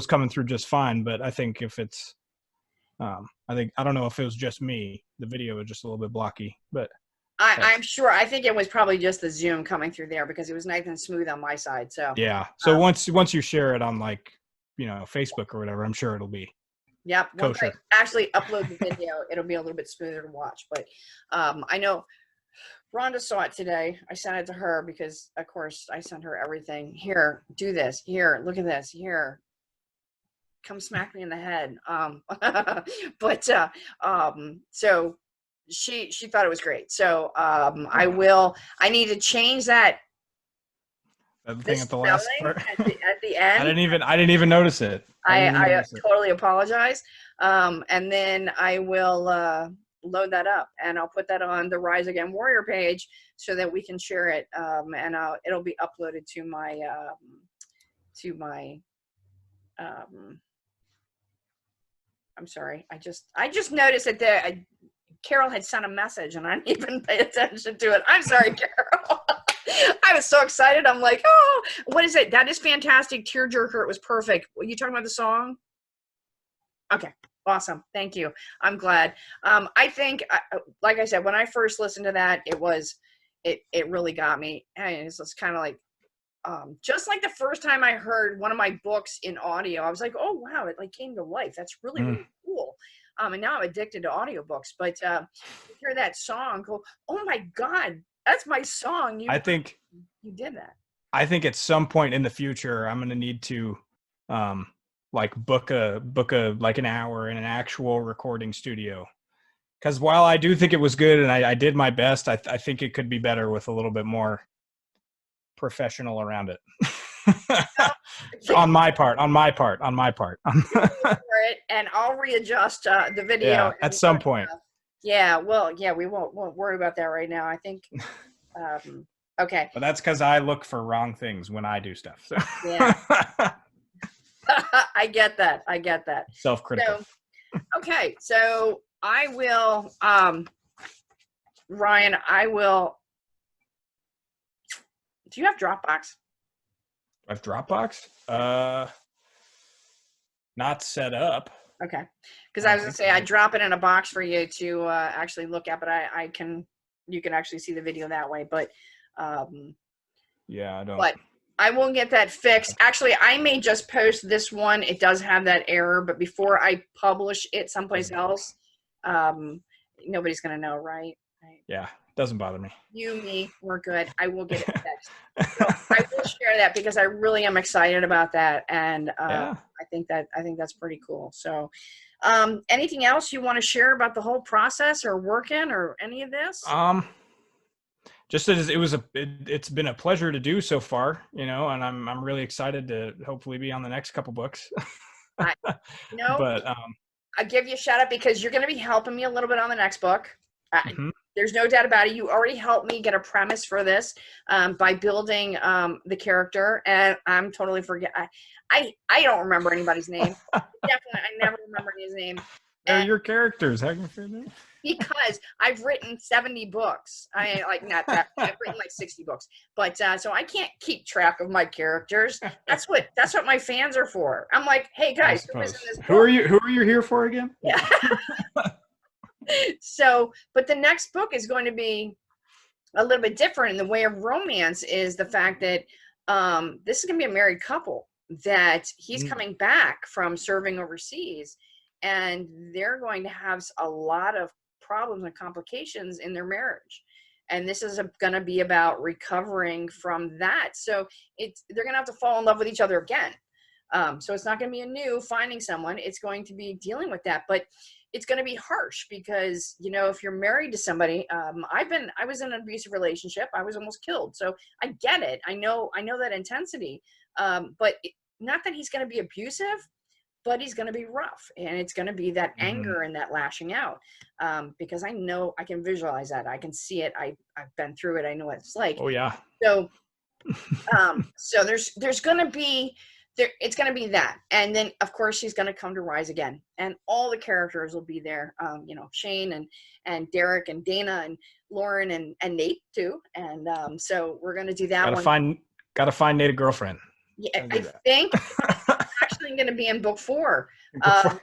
B: coming through just fine. But I think if it's, I don't know if it was just me. The video was just a little bit blocky, but
A: I'm sure. I think it was probably just the Zoom coming through there because it was nice and smooth on my side. So
B: yeah. So once you share it on Facebook or whatever, I'm sure it'll be.
A: Yep. Once
B: kosher.
A: I actually upload the video, it'll be a little bit smoother to watch. But I know Rhonda saw it today. I sent it to her because, of course, I sent her everything. Here, do this. Here, look at this. Here, come smack me in the head. So she thought it was great. So I need to change that.
B: The thing at the last part.
A: At the end.
B: I didn't even notice it.
A: I totally apologize. And then I will load that up and I'll put that on the Rise Again Warrior page so that we can share it. And it'll be uploaded to my I'm sorry. I just noticed that Carol had sent a message and I didn't even pay attention to it. I'm sorry, Carol. I was so excited. I'm like, oh, what is it? That is fantastic. Tearjerker. It was perfect. Were you talking about the song? Okay. Awesome. Thank you. I'm glad. I think, like I said, when I first listened to that, it really got me. And it's kind of like, just like the first time I heard one of my books in audio, I was like, oh, wow, it like came to life. That's really, really cool. And now I'm addicted to audiobooks, but hear that song, go, oh my God, that's my song.
B: I think
A: you did that.
B: I think at some point in the future, I'm going to need to book a like an hour in an actual recording studio. Because while I do think it was good and I did my best, I think it could be better with a little bit more professional around it. on my part.
A: And I'll readjust the video.
B: Yeah, at some point.
A: Yeah, well, yeah, we won't worry about that right now. I think. Okay.
B: But that's because I look for wrong things when I do stuff. So.
A: Yeah. I get that.
B: Self-critical.
A: So, okay, so I will, Ryan, do you have Dropbox?
B: I have Dropbox? Not set up.
A: Okay. Because I was gonna say I'd drop it in a box for you to actually look at, but you can actually see the video that way. But
B: yeah, I don't.
A: But I will get that fixed. Actually, I may just post this one. It does have that error, but before I publish it someplace else, nobody's gonna know, right?
B: Yeah, doesn't bother me.
A: You, me, we're good. I will get it fixed. So I will share that because I really am excited about that, and
B: Yeah.
A: I think that's pretty cool. So, anything else you want to share about the whole process or working or any of this?
B: Just as it's been a pleasure to do so far, you know, and I'm really excited to hopefully be on the next couple books. But
A: I give you a shout out because you're going to be helping me a little bit on the next book. There's no doubt about it. You already helped me get a premise for this by building the character, and I'm totally forget. I don't remember anybody's name. Definitely, I never remember his name.
B: They're your characters. How can you figure that?
A: Because I've written 70 books. I like not that. I've written like 60 books, but so I can't keep track of my characters. That's what my fans are for. I'm like, hey guys,
B: who are you here for again?
A: Yeah. So, but the next book is going to be a little bit different. And the way of romance is the fact that this is going to be a married couple, that he's coming back from serving overseas, and they're going to have a lot of problems and complications in their marriage. And this is going to be about recovering from that. So they're going to have to fall in love with each other again. So it's not going to be a new finding someone. It's going to be dealing with that. But it's going to be harsh because, you know, if you're married to somebody, I was in an abusive relationship. I was almost killed. So I get it. I know that intensity. But not that he's going to be abusive, but he's going to be rough, and it's going to be that anger and that lashing out. Because I know I can visualize that. I can see it. I've been through it. I know what it's like.
B: Oh yeah.
A: So, so there's going to be, it's going to be that. And then of course she's going to come to rise again, and all the characters will be there. You know, Shane and Derek and Dana and Lauren and Nate too. And so we're going to do that.
B: Gotta find Nate a girlfriend.
A: Yeah, I think actually going to be in book 4.
B: Okay.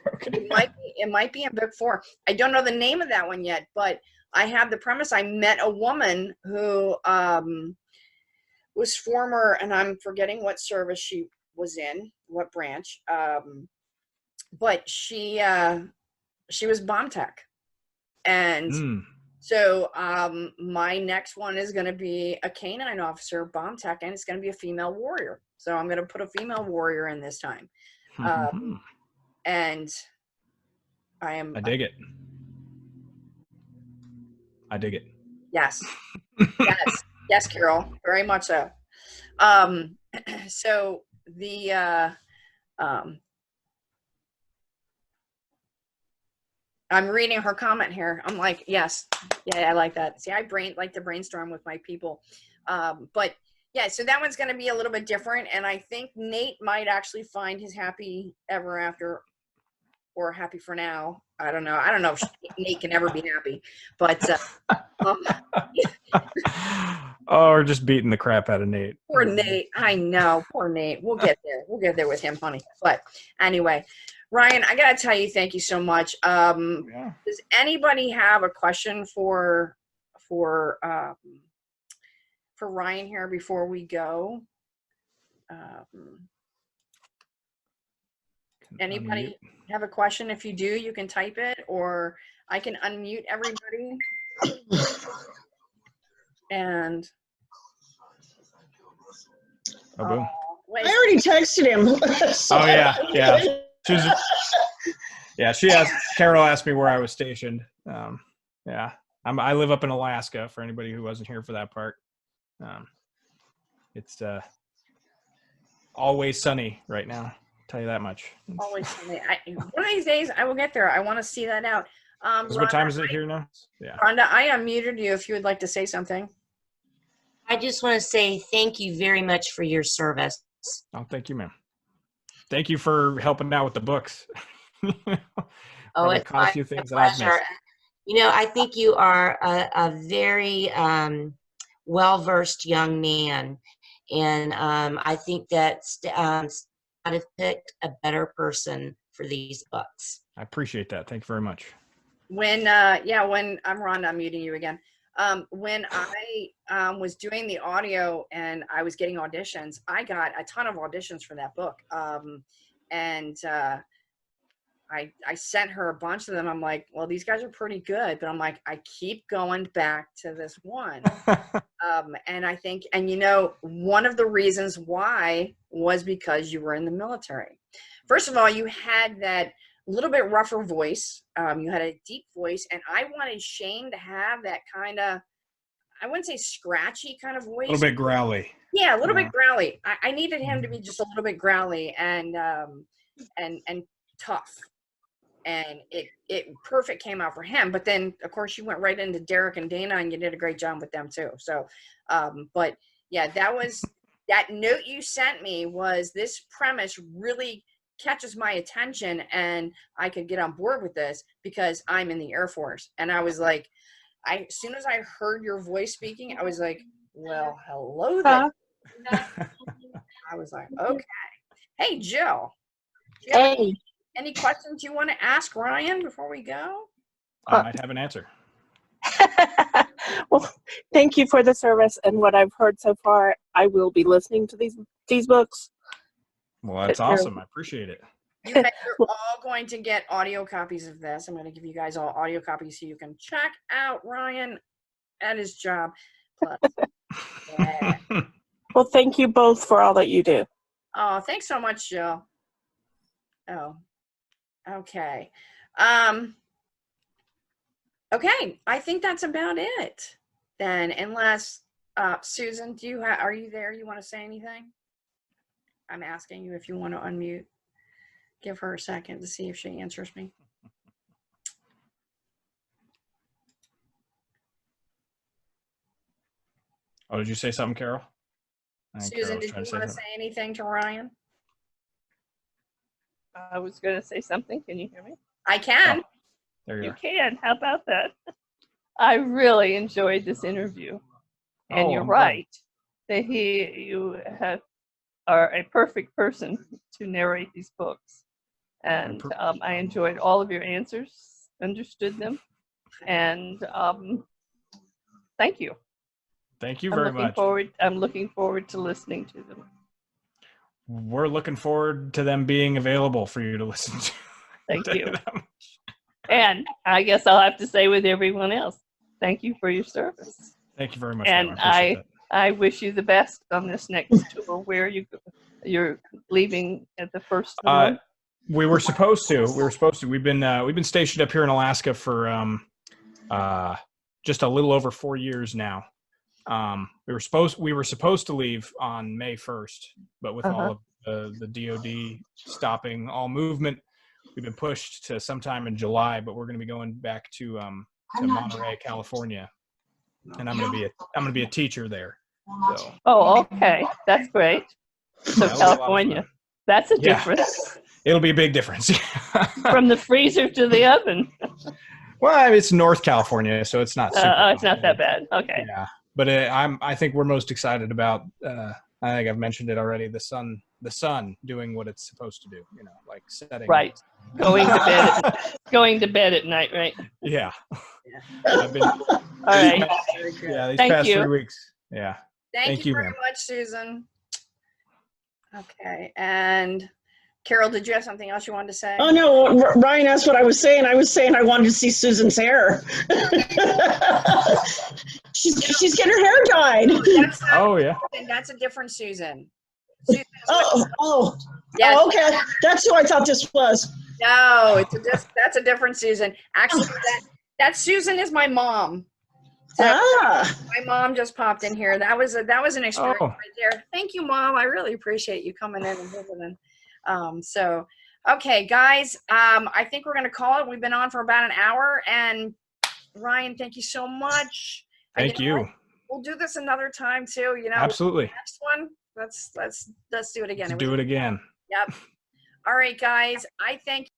A: It might be in book 4. I don't know the name of that one yet, but I have the premise. I met a woman who was former, and I'm forgetting what service she was in, what branch, but she was bomb tech, and so my next one is going to be a canine officer, bomb tech, and it's going to be a female warrior. So I'm going to put a female warrior in this time, and I
B: dig it. I dig it.
A: Yes. Yes, Carol, very much so. So the I'm reading her comment here. I'm like, yes, yeah, I like that. See, I like to brainstorm with my people. But yeah, so that one's going to be a little bit different, and I think Nate might actually find his happy ever after, or happy for now. I don't know if Nate can ever be happy, but
B: or just beating the crap out of Nate.
A: Poor Nate. I know, poor Nate. We'll get there. We'll get there with him, honey. But anyway, Ryan, I gotta tell you, thank you so much. Does anybody have a question for Ryan here before we go? Anybody have a question? If you do, you can type it, or I can unmute everybody. And
B: boom.
D: I already texted him.
B: So Carol asked me where I was stationed. I live up in Alaska, for anybody who wasn't here for that part. It's always sunny right now. Tell you that much.
A: Always sunny. One of these days I will get there. I want to see that out.
B: Rhonda, what time is it here now? Yeah.
A: Rhonda, I unmuted you if you would like to say something.
E: I just want to say thank you very much for your service.
B: Oh, thank you, ma'am. Thank you for helping out with the books.
E: It's
B: caught a few things that I've missed.
E: You know, I think you are a very well-versed young man, and I think that Scott has picked a better person for these books.
B: I appreciate that. Thank you very much.
A: When when I'm Rhonda, I'm muting you again. When I was doing the audio and I was getting auditions, I got a ton of auditions for that book. And I sent her a bunch of them. I'm like, well, these guys are pretty good, but I'm like, I keep going back to this one. And I think, and one of the reasons why was because you were in the military. First of all, you had that little bit rougher voice. You had a deep voice, and I wanted Shane to have that kind of, I wouldn't say scratchy kind of voice.
B: A little bit growly.
A: Yeah, a little bit growly. I needed him to be just a little bit growly and tough. And it perfect came out for him. But then, of course, you went right into Derek and Dana, and you did a great job with them too. So, but yeah, that note you sent me was, this premise really catches my attention, and I could get on board with this because I'm in the Air Force. And I was like, as soon as I heard your voice speaking, I was like, well, hello there. I was like, okay. Hey, Jill.
D: Hey.
A: Any questions you want to ask Ryan before we go?
B: I might have an answer.
F: Well, thank you for the service and what I've heard so far. I will be listening to these books.
B: Well, that's awesome. I appreciate it.
A: You're all going to get audio copies of this. I'm going to give you guys all audio copies so you can check out Ryan at his job. Plus, yeah.
F: Well, thank you both for all that you do.
A: Oh, thanks so much, Jill. Oh, okay. Okay, I think that's about it then, unless Susan, are you there? You want to say anything? I'm asking you if you want to unmute. Give her a second to see if she answers me.
B: Oh, did you say something, Carol?
A: Susan, did you want to say anything to Ryan?
G: I was going to say something. Can you hear me?
A: I can.
B: Oh, there you are.
G: Can. How about that? I really enjoyed this interview. And you're
B: I'm
G: right that you are a perfect person to narrate these books. And I enjoyed all of your answers, understood them, and thank you.
B: Thank you very much.
G: I'm looking forward to listening to them.
B: We're looking forward to them being available for you to listen to.
G: Thank you. And I guess I'll have to say with everyone else, thank you for your service.
B: Thank you very much.
G: And I wish you the best on this next tour where you're leaving at the first one.
B: We were supposed to. We've been stationed up here in Alaska for just a little over 4 years now. We were supposed to leave on May 1st, but with all of the DoD stopping all movement, we've been pushed to sometime in July. But we're going to be going back to Monterey, California, and I'm going to be a teacher there. So.
G: Oh, okay, that's great. So California, that's a difference.
B: It'll be a big difference.
G: From the freezer to the oven.
B: Well, it's North California, so it's not.
G: It's not that bad. Okay.
B: Yeah, but I think we're most excited about. I think I've mentioned it already. The sun doing what it's supposed to do. Like setting.
G: Right. Going to bed at night. Right.
B: Yeah.
G: All right.
B: These past 3 weeks. Yeah.
A: Thank you very much, Susan. Okay, and Carol, did you have something else you wanted to say?
D: Oh no, Ryan asked what I was saying. I was saying I wanted to see Susan's hair. she's getting her hair dyed.
B: Yeah.
A: That's a different Susan.
D: Yeah. Okay. That's who I thought this was.
A: No, that's a different Susan. Actually, that Susan is my mom. So my mom just popped in here. That was an experience right there. Thank you, Mom. I really appreciate you coming in and visiting. So, okay, guys, I think we're going to call it. We've been on for about an hour, and Ryan, thank you so much.
B: Thank you.
A: We'll do this another time too.
B: Absolutely.
A: Next one, let's do it again.
B: Let's do it again.
A: Yep. All right, guys. I thank